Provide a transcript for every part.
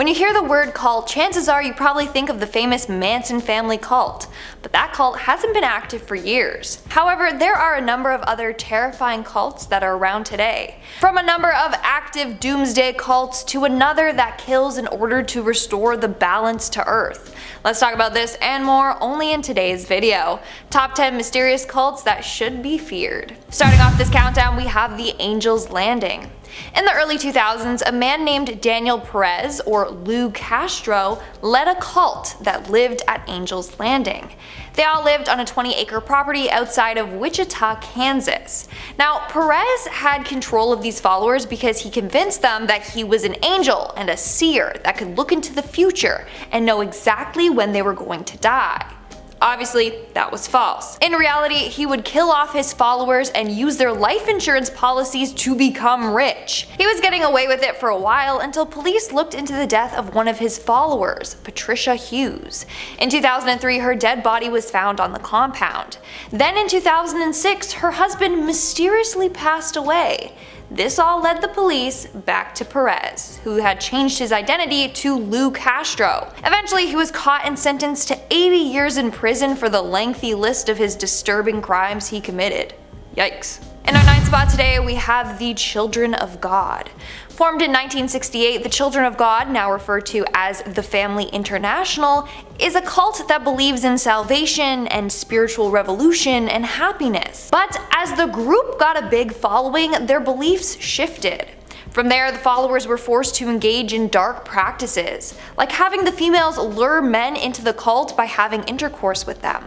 When you hear the word cult, chances are you probably think of the famous Manson family cult, but that cult hasn't been active for years. However, there are a number of other terrifying cults that are around today. From a number of active doomsday cults to another that kills in order to restore the balance to Earth. Let's talk about this and more only in today's video. Top 10 mysterious cults that should be feared. Starting off this countdown, we have the Angel's Landing. In the early 2000s, a man named Daniel Perez, or Lou Castro, led a cult that lived at Angel's Landing. They all lived on a 20-acre property outside of Wichita, Kansas. Now, Perez had control of these followers because he convinced them that he was an angel and a seer that could look into the future and know exactly when they were going to die. Obviously, that was false. In reality, he would kill off his followers and use their life insurance policies to become rich. He was getting away with it for a while until police looked into the death of one of his followers, Patricia Hughes. In 2003, her dead body was found on the compound. Then in 2006, her husband mysteriously passed away. This all led the police back to Perez, who had changed his identity to Lou Castro. Eventually, he was caught and sentenced to 80 years in prison for the lengthy list of his disturbing crimes he committed. Yikes. In our 9th spot today, we have the Children of God. Formed in 1968, the Children of God, now referred to as the Family International, is a cult that believes in salvation and spiritual revolution and happiness. But as the group got a big following, their beliefs shifted. From there, the followers were forced to engage in dark practices, like having the females lure men into the cult by having intercourse with them.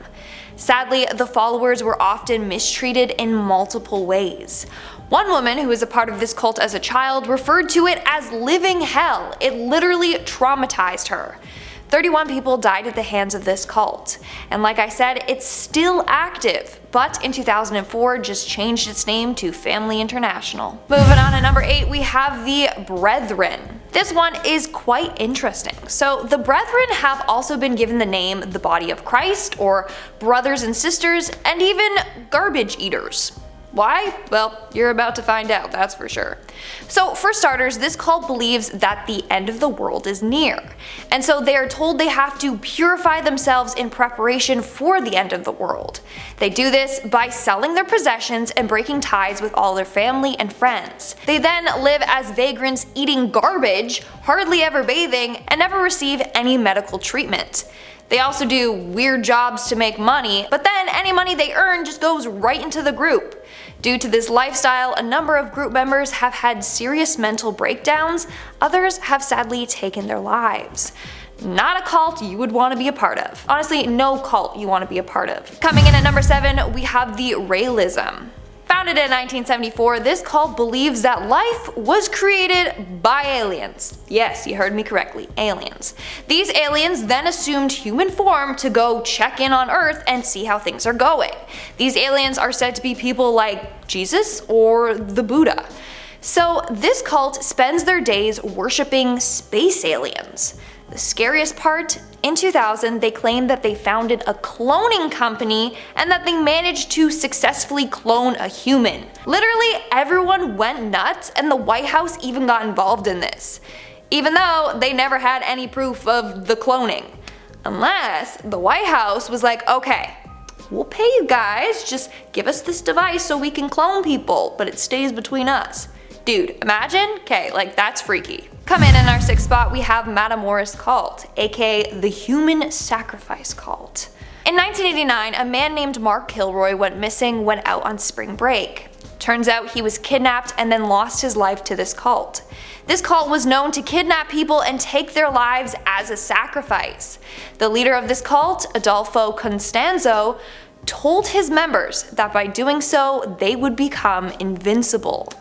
Sadly, the followers were often mistreated in multiple ways. One woman who was a part of this cult as a child referred to it as living hell. It literally traumatized her. 31 people died at the hands of this cult. And like I said, it's still active, but in 2004 just changed its name to Family International. Moving on to number 8, we have the Brethren. This one is quite interesting. So the Brethren have also been given the name the Body of Christ, or Brothers and Sisters, and even Garbage Eaters. Why? Well, you're about to find out, that's for sure. So for starters, this cult believes that the end of the world is near, and so they are told they have to purify themselves in preparation for the end of the world. They do this by selling their possessions and breaking ties with all their family and friends. They then live as vagrants, eating garbage, hardly ever bathing, and never receive any medical treatment. They also do weird jobs to make money, but then any money they earn just goes right into the group. Due to this lifestyle, a number of group members have had serious mental breakdowns, others have sadly taken their lives. Not a cult you would want to be a part of. Honestly, no cult you want to be a part of. Coming in at number 7, we have the Raelism. Founded in 1974, this cult believes that life was created by aliens. Yes, you heard me correctly, aliens. These aliens then assumed human form to go check in on Earth and see how things are going. These aliens are said to be people like Jesus or the Buddha. So this cult spends their days worshipping space aliens. The scariest part? In 2000, they claimed that they founded a cloning company and that they managed to successfully clone a human. Literally everyone went nuts, and the White House even got involved in this, even though they never had any proof of the cloning. Unless the White House was like, okay, we'll pay you guys, just give us this device so we can clone people, but it stays between us. Dude, imagine? Okay, like that's freaky. Coming in our 6th spot, we have Matamoros Cult, aka the Human Sacrifice Cult. In 1989, a man named Mark Kilroy went missing when out on spring break. Turns out he was kidnapped and then lost his life to this cult. This cult was known to kidnap people and take their lives as a sacrifice. The leader of this cult, Adolfo Constanzo, told his members that by doing so, they would become invincible.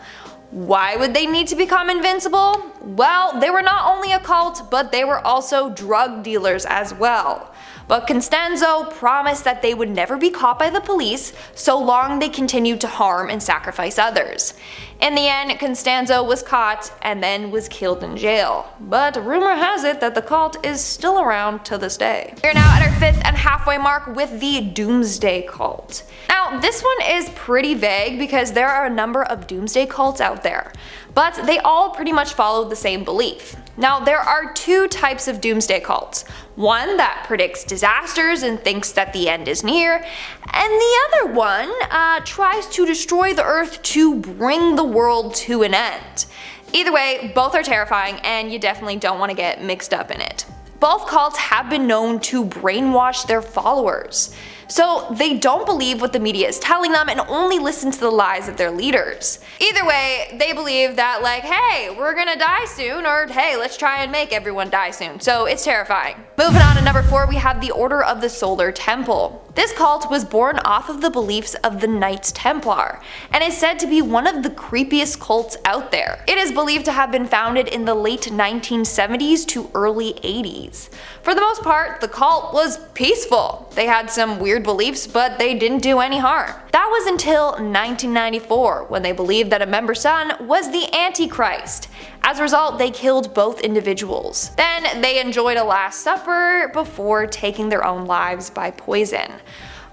Why would they need to become invincible? Well, they were not only a cult, but they were also drug dealers as well. But Constanzo promised that they would never be caught by the police so long they continued to harm and sacrifice others. In the end, Constanzo was caught and then was killed in jail. But rumor has it that the cult is still around to this day. We're now at our 5th and halfway mark with the Doomsday Cult. Now, this one is pretty vague because there are a number of Doomsday cults out there. but they all pretty much followed the same belief. Now, there are two types of doomsday cults. One that predicts disasters and thinks that the end is near, and the other one tries to destroy the earth to bring the world to an end. Either way, both are terrifying and you definitely don't want to get mixed up in it. Both cults have been known to brainwash their followers. So they don't believe what the media is telling them and only listen to the lies of their leaders. Either way, they believe that like, hey, we're gonna die soon, or hey, let's try and make everyone die soon. So it's terrifying. Moving on to number 4, we have the Order of the Solar Temple. This cult was born off of the beliefs of the Knights Templar, and is said to be one of the creepiest cults out there. It is believed to have been founded in the late 1970s to early 80s. For the most part, the cult was peaceful. They had some weird beliefs, but they didn't do any harm. That was until 1994, when they believed that a member's son was the Antichrist. As a result, they killed both individuals. Then they enjoyed a Last Supper before taking their own lives by poison.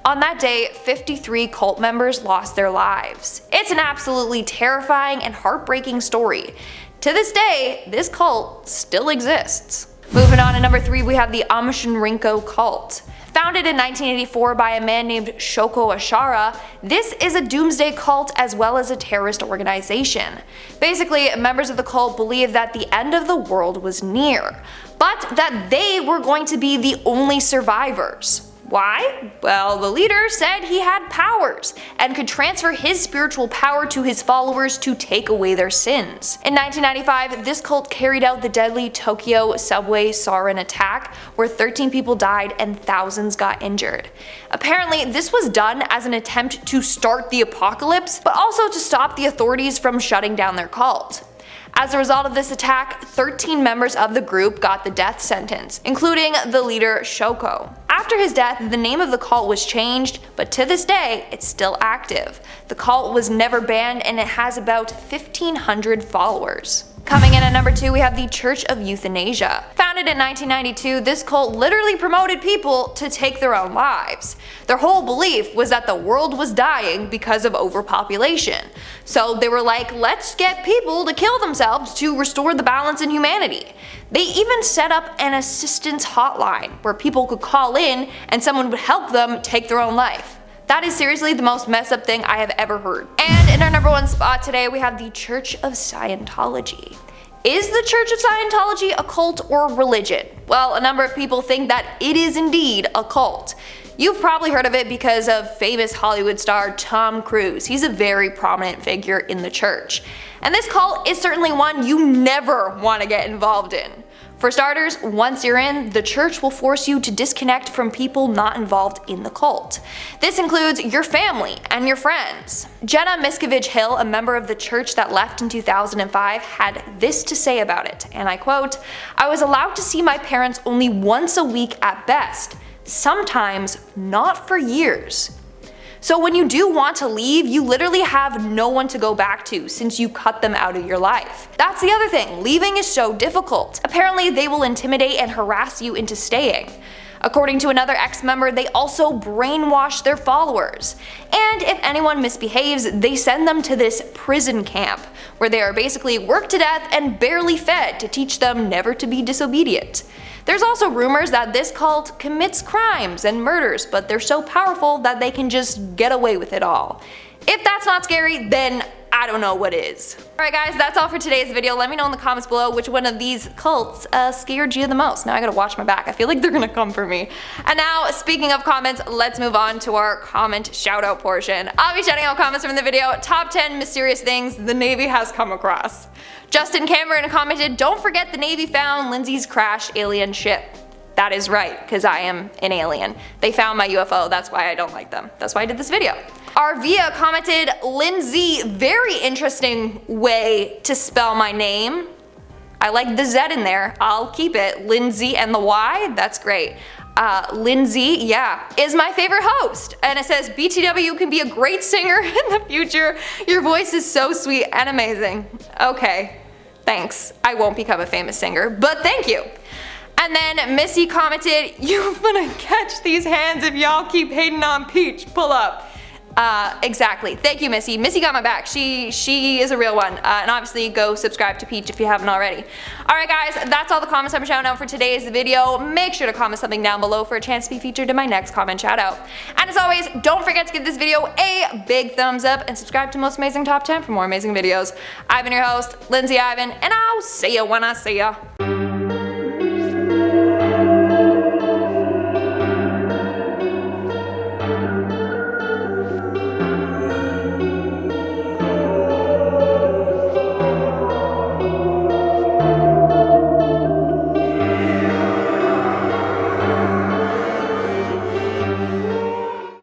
On that day, 53 cult members lost their lives. It's an absolutely terrifying and heartbreaking story. To this day, this cult still exists. Moving on to number 3, we have the Aum Shinrikyo Cult. Founded in 1984 by a man named Shoko Ashara, this is a doomsday cult as well as a terrorist organization. Basically, members of the cult believe that the end of the world was near, but that they were going to be the only survivors. Why? Well, the leader said he had powers and could transfer his spiritual power to his followers to take away their sins. In 1995, this cult carried out the deadly Tokyo subway sarin attack, where 13 people died and thousands got injured. Apparently, this was done as an attempt to start the apocalypse, but also to stop the authorities from shutting down their cult. As a result of this attack, 13 members of the group got the death sentence, including the leader Shoko. After his death, the name of the cult was changed, but to this day, it's still active. The cult was never banned and it has about 1,500 followers. Coming in at number 2, we have the Church of Euthanasia. Founded in 1992, this cult literally promoted people to take their own lives. Their whole belief was that the world was dying because of overpopulation. So they were like, let's get people to kill themselves to restore the balance in humanity. They even set up an assistance hotline where people could call in and someone would help them take their own life. That is seriously the most messed up thing I have ever heard. And in our number 1 spot today, we have the Church of Scientology. Is the Church of Scientology a cult or religion? Well, a number of people think that it is indeed a cult. You've probably heard of it because of famous Hollywood star Tom Cruise. He's a very prominent figure in the church. And this cult is certainly one you never want to get involved in. For starters, once you're in, the church will force you to disconnect from people not involved in the cult. This includes your family and your friends. Jenna Miscavige Hill, a member of the church that left in 2005, had this to say about it, and I quote, "I was allowed to see my parents only once a week at best, sometimes not for years." So when you do want to leave, you literally have no one to go back to since you cut them out of your life. That's the other thing, leaving is so difficult. Apparently they will intimidate and harass you into staying. According to another ex-member, they also brainwash their followers. And if anyone misbehaves, they send them to this prison camp, where they are basically worked to death and barely fed to teach them never to be disobedient. There's also rumors that this cult commits crimes and murders, but they're so powerful that they can just get away with it all. If that's not scary, then I don't know what is. Alright guys, that's all for today's video. Let me know in the comments below which one of these cults scared you the most. Now I gotta watch my back. I feel like they're gonna come for me. And now, speaking of comments, let's move on to our comment shout out portion. I'll be shouting out comments from the video, top 10 mysterious things the Navy has come across. Justin Cameron commented, "Don't forget the Navy found Lindsay's crashed alien ship." That is right, because I am an alien. They found my UFO, that's why I don't like them. That's why I did this video. Arvia commented, "Lindsay, very interesting way to spell my name. I like the Z in there, I'll keep it. Lindsay and the Y, that's great. Lindsay, yeah, is my favorite host." And it says, "BTW can be a great singer in the future. Your voice is so sweet and amazing." Okay, thanks. I won't become a famous singer, but thank you. And then Missy commented, "You finna catch these hands if y'all keep hating on Peach, pull up." Exactly. Thank you, Missy. Missy got my back. She is a real one. And obviously go subscribe to Peach if you haven't already. Alright guys, that's all the comments I'm shouting out for today's video. Make sure to comment something down below for a chance to be featured in my next comment shout out. And as always, don't forget to give this video a big thumbs up and subscribe to Most Amazing Top 10 for more amazing videos. I've been your host, Lindsay Ivan, and I'll see you when I see ya.